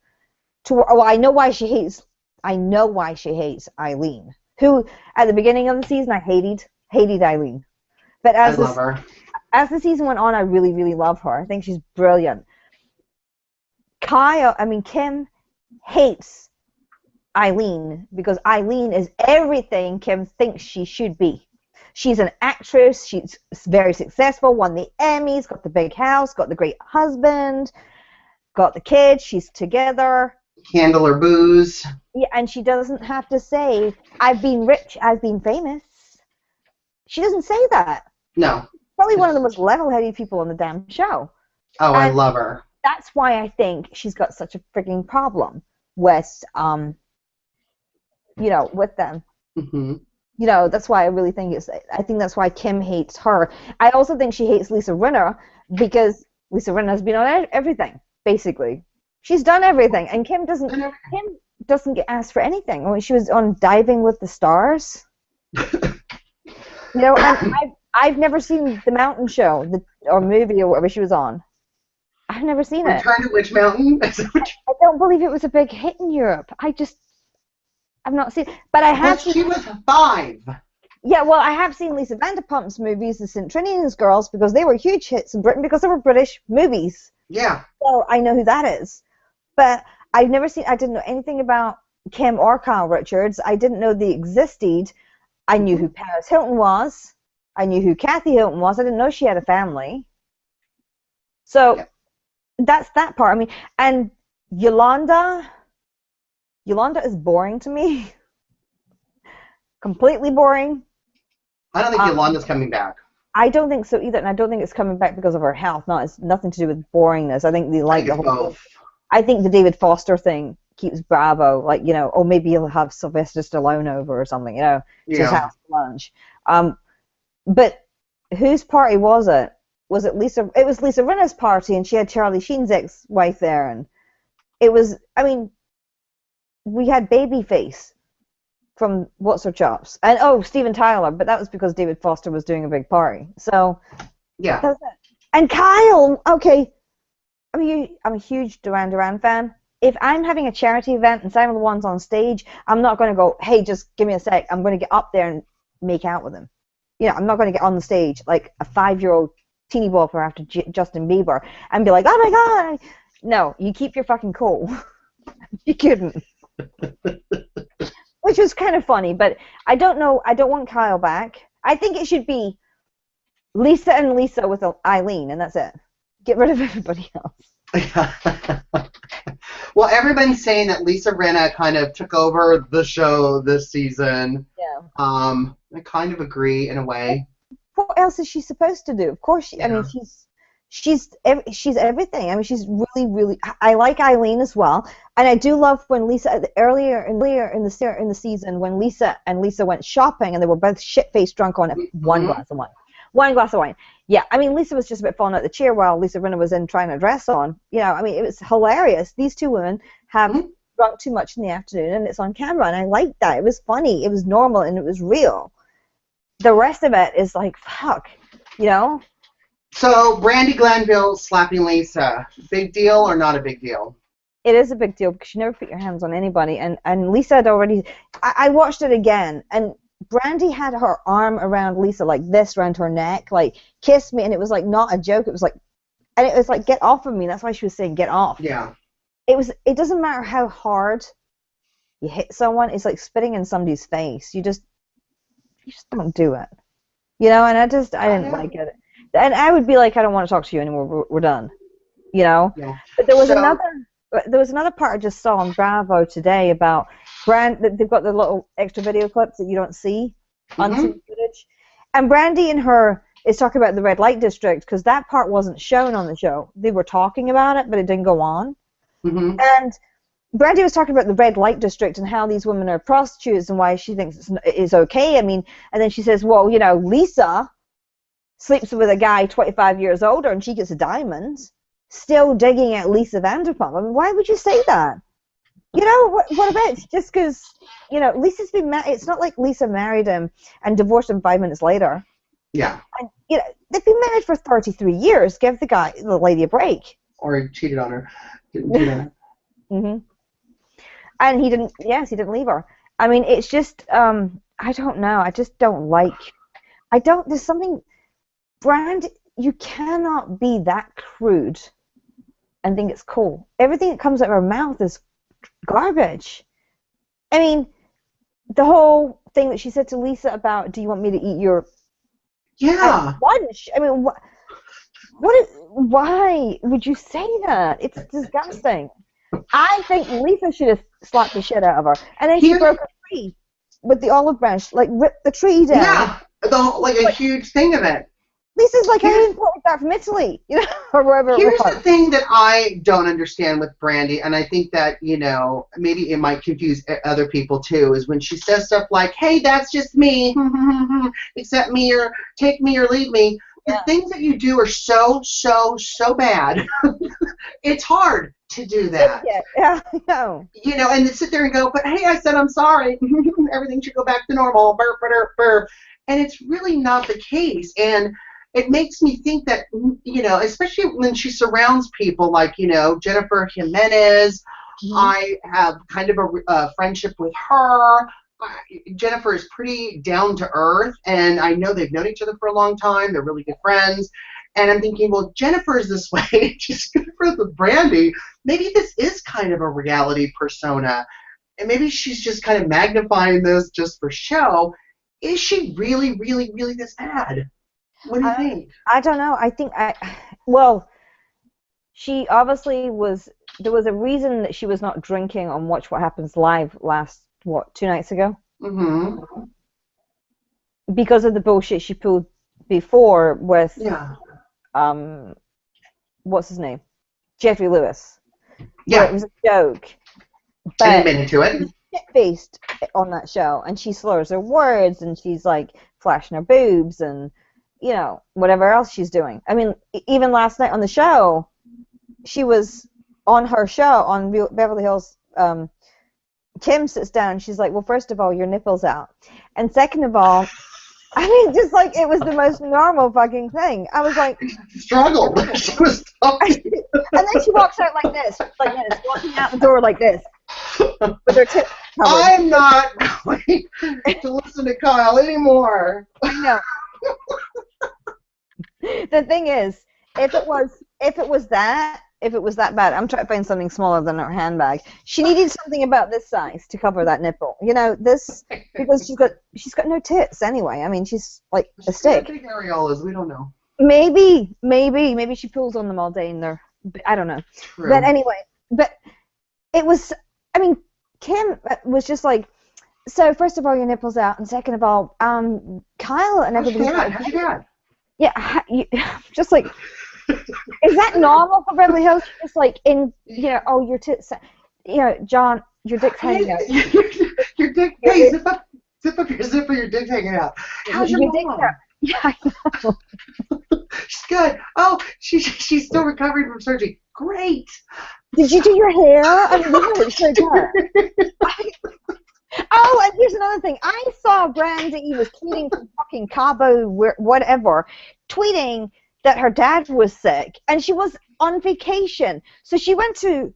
I know why she hates Eileen, who at the beginning of the season I hated Eileen, but I love her. As the season went on, I really, really love her. I think she's brilliant. Kim hates Eileen because Eileen is everything Kim thinks she should be. She's an actress, she's very successful, won the Emmys, got the big house, got the great husband, got the kids, she's together. Handle her booze. Yeah, and she doesn't have to say, I've been rich, I've been famous. She doesn't say that. No. Probably one of the most level-headed people on the damn show. Oh, I love her. That's why I think she's got such a freaking problem with, with them. That's why I really think I think that's why Kim hates her. I also think she hates Lisa Rinna because Lisa Rinna has been on everything, basically. She's done everything, and Kim doesn't get asked for anything. When she was on Diving with the Stars, and I've never seen the Mountain Show, or movie or whatever she was on. I've never seen it. Return to Witch Mountain? I don't believe it was a big hit in Europe. I've not seen it. But I have seen... She was 5. Yeah, well, I have seen Lisa Vanderpump's movies, The St. Trinian's Girls, because they were huge hits in Britain because they were British movies. Yeah. So I know who that is. But I didn't know anything about Kim or Kyle Richards. I didn't know they existed. I knew who Paris Hilton was. I knew who Kathy Hilton was. I didn't know she had a family. So that's that part. I mean, and Yolanda is boring to me. Completely boring. I don't think Yolanda's coming back. I don't think so either, and I don't think it's coming back because of her health. No, it's nothing to do with boringness. I think they like the whole. I think the David Foster thing keeps Bravo, like, or maybe he'll have Sylvester Stallone over or something, to his house for lunch. But whose party was it? Was it Lisa? It was Lisa Rinna's party, and she had Charlie Sheen's ex-wife there, and it was. I mean, we had Babyface from What's Her Chops, and Steven Tyler, but that was because David Foster was doing a big party. So yeah, that's it. And Kyle, okay. I'm a huge Duran Duran fan. If I'm having a charity event and some of the ones on stage, I'm not going to go, hey, just give me a sec. I'm going to get up there and make out with him. I'm not going to get on the stage like a 5-year-old teeny bopper after Justin Bieber and be like, oh my God. No, you keep your fucking cool. You couldn't. Which was kind of funny, but I don't know. I don't want Kyle back. I think it should be Lisa and Lisa with Eileen, and that's it. Get rid of everybody else. Well, everyone's saying that Lisa Rinna kind of took over the show this season. Yeah. I kind of agree in a way. What else is she supposed to do? Of course, I mean, she's everything. I mean, she's really, really. I like Eileen as well. And I do love when Lisa earlier in the season when Lisa went shopping and they were both shit-faced drunk on one glass of wine. One glass of wine. Yeah, I mean Lisa was just a bit falling out the chair while Lisa Rinna was in trying a dress on. You know, I mean it was hilarious. These two women have drunk too much in the afternoon and it's on camera and I liked that. It was funny. It was normal and it was real. The rest of it is like fuck, you know. So Brandi Glanville slapping Lisa, big deal or not a big deal? It is a big deal because you never put your hands on anybody. And Lisa had already... I watched it again, and Brandi had her arm around Lisa like this, around her neck, like, kiss me, and it was like not a joke. It was like... And it was like, get off of me. That's why she was saying, get off. Yeah. It doesn't matter how hard you hit someone. It's like spitting in somebody's face. You just don't do it. You know, and I didn't like it. And I would be like, I don't want to talk to you anymore. We're done. You know? Yeah. But there was another part I just saw on Bravo today about they've got the little extra video clips that you don't see, unseen footage. And Brandi and her is talking about the red light district because that part wasn't shown on the show. They were talking about it, but it didn't go on. And Brandi was talking about the red light district and how these women are prostitutes and why she thinks it's okay. I mean, and then she says, well, you know, Lisa sleeps with a guy 25 years older and she gets a diamond. Still digging at Lisa Vanderpump. I mean, why would you say that? You know, what about just because, you know, Lisa's been married. It's not like Lisa married him and divorced him 5 minutes later. Yeah. And, you know, they've been married for 33 years. Give the lady a break. Or he cheated on her. Didn't do that. And he didn't leave her. I mean, it's just, I don't know. I just don't like, there's something, you cannot be that crude and think it's cool. Everything that comes out of her mouth is garbage. I mean, the whole thing that she said to Lisa about, do you want me to eat your lunch? I mean, why would you say that? It's disgusting. I think Lisa should have slapped the shit out of her. And then she broke a tree with the olive branch, like ripped the tree down. Yeah, like a huge thing of it. Lisa's like, I didn't put that from Italy, you know, or wherever. Here's the thing that I don't understand with Brandi, and I think that, you know, maybe it might confuse other people too, is when she says stuff like, hey, that's just me, accept me or take me or leave me. The things that you do are so bad. It's hard to do that. Yeah, I know. You know, and to sit there and go, but hey, I said I'm sorry. Everything should go back to normal. Burp, burp, burp. And it's really not the case. And it makes me think that, you know, especially when she surrounds people like, you know, Jennifer Jimenez. I have kind of a friendship with her. Jennifer is pretty down to earth, and I know they've known each other for a long time. They're really good friends. And I'm thinking, well, Jennifer's this way. Just good for the Brandi. Maybe this is kind of a reality persona. And maybe she's just kind of magnifying this just for show. Is she really, really, really this bad? What do you think? I don't know. I think well, she obviously was, there was a reason that she was not drinking on Watch What Happens Live last, 2 nights ago? Because of the bullshit she pulled before with, what's his name? Jeffrey Lewis. Yeah. It was a joke. But and admitted to it. Shit-faced on that show, and she slurs her words, and she's like flashing her boobs, and you know whatever else she's doing. I mean, even last night on the show, she was on her show on Beverly Hills. Kim sits down, and she's like, "Well, first of all, your nipples out, and second of all." I mean, just like it was the most normal fucking thing. I was like, struggle. She was talking. And then she walks out like this, walking out the door like this, with her tits covered. I'm not going to listen to Kyle anymore. I know. The thing is, if it was that bad, I'm trying to find something smaller than her handbag. She needed something about this size to cover that nipple. You know, this, because she's got no tits anyway. I mean, she's like a stick. Big areolas, we don't know. Maybe she pulls on them all day and they're, I don't know. True. But anyway, it was, I mean, Kim was just like, so first of all, your nipples out, and second of all, Kyle and everybody's like, how's your dad? Yeah, just like, is that normal for Beverly Hills? Just like, oh, your tits. John, your dick's hanging out. Your dick. Hey, zip up your zipper. Your dick's hanging out. How's your mom? Yeah, I know. She's good. Oh, she's still recovering from surgery. Great. Did you do your hair? I mean, we haven't showed her. Oh, and here's another thing. I saw Brandy was tweeting from fucking Cabo, whatever, tweeting that her dad was sick, and she was on vacation. So she went to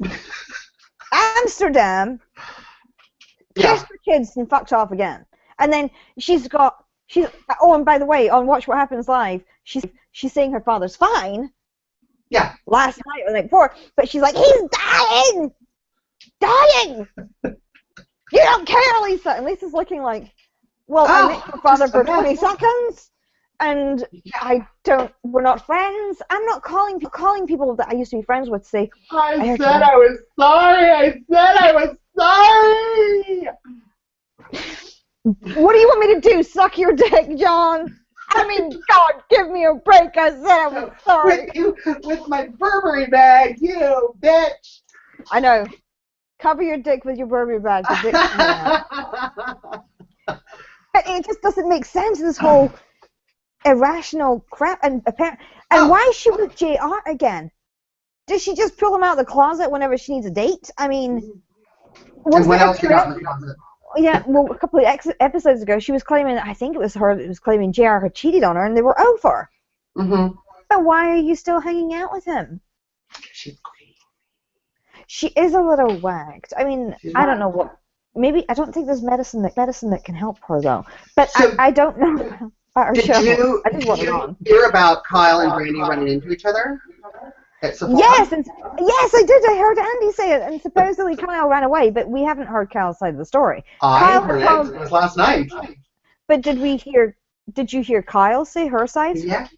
Amsterdam, kissed her kids, and fucked off again. And then oh, and by the way, on Watch What Happens Live, she's saying her father's fine. Yeah. Last night or the night before, but she's like, he's dying! Dying! You don't care, Lisa! And Lisa's looking like, well, I met your father for 20 seconds, and we're not friends. I'm not calling people that I used to be friends with to say, I said I was sorry! What do you want me to do, suck your dick, John? I mean, God, give me a break. I said I was sorry. With my Burberry bag, you bitch. I know. Cover your dick with your Burberry bag. It just doesn't make sense, this whole irrational crap. And why is she with JR again? Does she just pull him out of the closet whenever she needs a date? I mean... And what else you got in the closet? Yeah, well, a couple of episodes ago, she was claiming, I think it was her that was claiming JR had cheated on her, and they were over. Mm-hmm. So why are you still hanging out with him? She's crazy. She is a little whacked. I mean, I don't know what. Maybe I don't think there's medicine that can help her though. But so, I don't know about her show. Did you hear about Kyle and Brandy running into each other? Yes, I did. I heard Andy say it, and supposedly Kyle ran away, but we haven't heard Kyle's side of the story. I heard it. It was last night. But did you hear Kyle say her side? Yeah.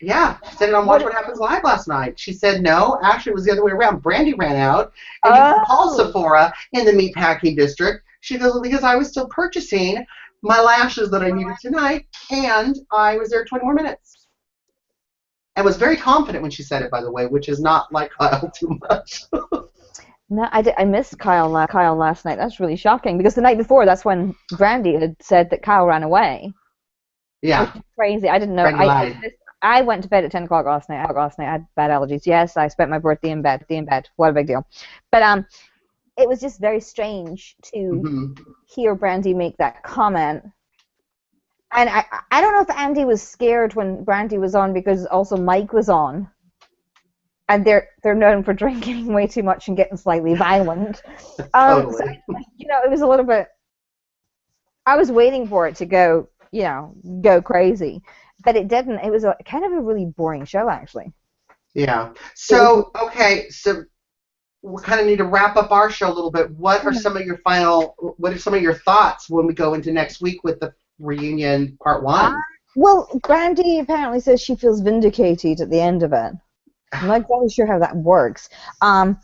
She said it on Watch What Happens Live last night. She said no, actually it was the other way around. Brandy ran out, and you called Sephora in the meatpacking district. She goes, because I was still purchasing my lashes that I needed tonight, and I was there 20 more minutes. And was very confident when she said it, by the way, which is not like Kyle too much. No, I missed Kyle last night. That's really shocking, because the night before, that's when Brandy had said that Kyle ran away. Yeah. Which is crazy. I didn't know. I went to bed at 10 o'clock last night. I had bad allergies. Yes, I spent my birthday in bed. What a big deal. But it was just very strange to hear Brandy make that comment. And I don't know if Andy was scared when Brandy was on, because also Mike was on, and they're known for drinking way too much and getting slightly violent. Totally. So, it was a little bit. I was waiting for it to go crazy, but it didn't. It was kind of a really boring show, actually. Yeah. So so we kind of need to wrap up our show a little bit. What are some of your thoughts when we go into next week with the reunion part 1? Well, Brandy apparently says she feels vindicated at the end of it. I'm not exactly sure how that works. I'm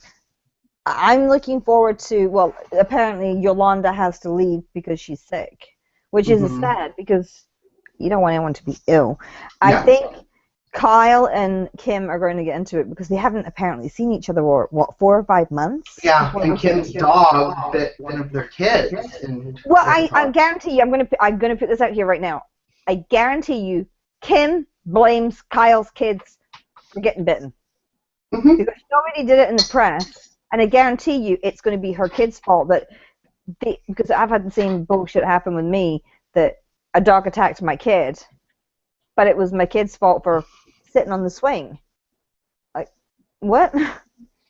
looking forward to, well, apparently Yolanda has to leave because she's sick, which is sad, because you don't want anyone to be ill. I think Kyle and Kim are going to get into it, because they haven't apparently seen each other for, 4 or 5 months? Yeah, and Kim's dog bit one of their kids. Well, I guarantee you, I'm gonna put this out here right now. I guarantee you, Kim blames Kyle's kids for getting bitten. Because she already did it in the press, and I guarantee you it's going to be her kid's fault, because I've had the same bullshit happen with me, that a dog attacked my kid, but it was my kid's fault for sitting on the swing. Like, what?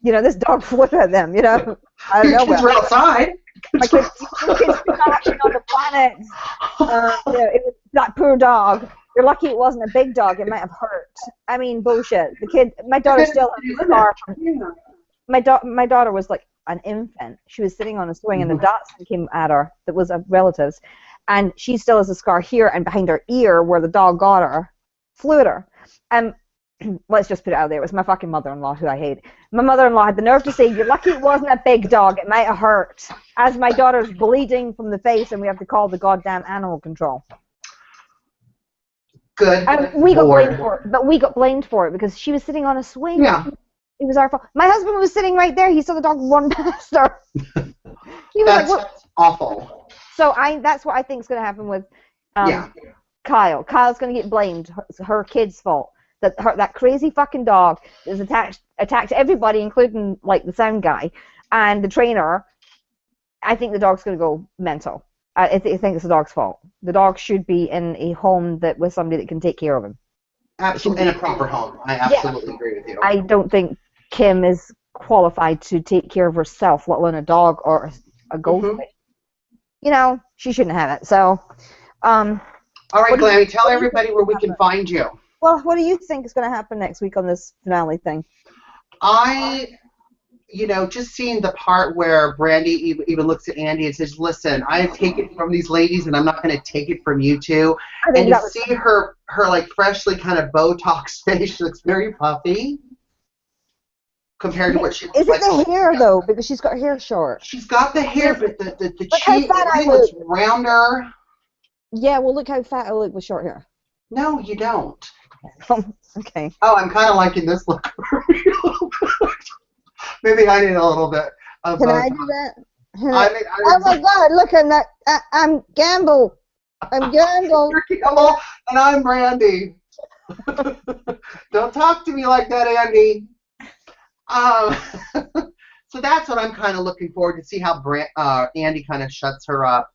This dog flew at them, I don't know. Your kids were outside. My kids crashing on the planet. It was that poor dog. You're lucky it wasn't a big dog. It might have hurt. I mean, bullshit. The kid, my daughter still has a scar. My daughter was like an infant. She was sitting on a swing, and the Dachshund came at her. That was a relative's, and she still has a scar here and behind her ear where the dog got her, flew at her. Let's just put it out there. It was my fucking mother-in-law, who I hate. My mother-in-law had the nerve to say, "You're lucky it wasn't a big dog. It might have hurt." As my daughter's bleeding from the face, and we have to call the goddamn animal control. Good. We got blamed for it, but we got blamed for it because she was sitting on a swing. Yeah. It was our fault. My husband was sitting right there. He saw the dog run past her. He was like, what? That's awful. So that's what I think is going to happen with Yeah. Kyle. Kyle's going to get blamed. Her kid's fault. That crazy fucking dog is attacked everybody, including like the sound guy and the trainer. I think the dog's going to go mental. I think it's the dog's fault. The dog should be in a home with somebody that can take care of him. Absolutely, in a proper home. I absolutely agree with you. I don't think Kim is qualified to take care of herself, let alone a dog or a goldfish. You know, she shouldn't have it. So, all right, Glammy, tell everybody where we can find you. Well, what do you think is going to happen next week on this finale thing? Just seeing the part where Brandy even looks at Andy and says, listen, I have taken it from these ladies and I'm not going to take it from you two. And to see her like freshly kind of Botox face, she looks very puffy compared to what she looks like. Is it the hair, though? Because she's got hair short. She's got the hair, but the cheek looks rounder. Yeah, well, look how fat I look with short hair. No, you don't. Okay. Oh, I'm kind of liking this look. Maybe I need a little bit of Can I do that? Oh my God! Look, I'm Gamble. I'm Gamble. You're Gamble, and I'm Brandy. Don't talk to me like that, Andy. So that's what I'm kind of looking forward to see how Andy kind of shuts her up.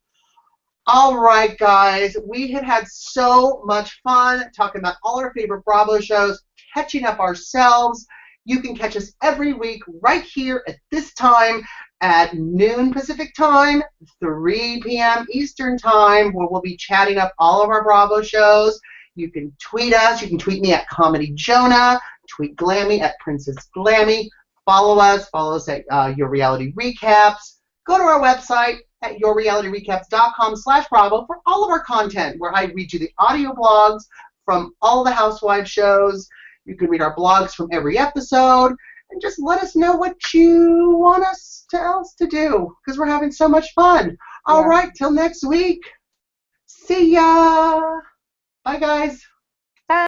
All right, guys, we have had so much fun talking about all our favorite Bravo shows, catching up ourselves. You can catch us every week right here at this time at noon Pacific time, 3 p.m. Eastern time, where we'll be chatting up all of our Bravo shows. You can tweet us. You can tweet me at Comedy Jonah, tweet Glammy at Princess Glammy. Follow us at Your Reality Recaps. Go to our website at yourrealityrecaps.com/Bravo for all of our content, where I read you the audio blogs from all the Housewives shows. You can read our blogs from every episode, and just let us know what you want us else to do, because we're having so much fun. All right, till next week. See ya. Bye, guys. Bye.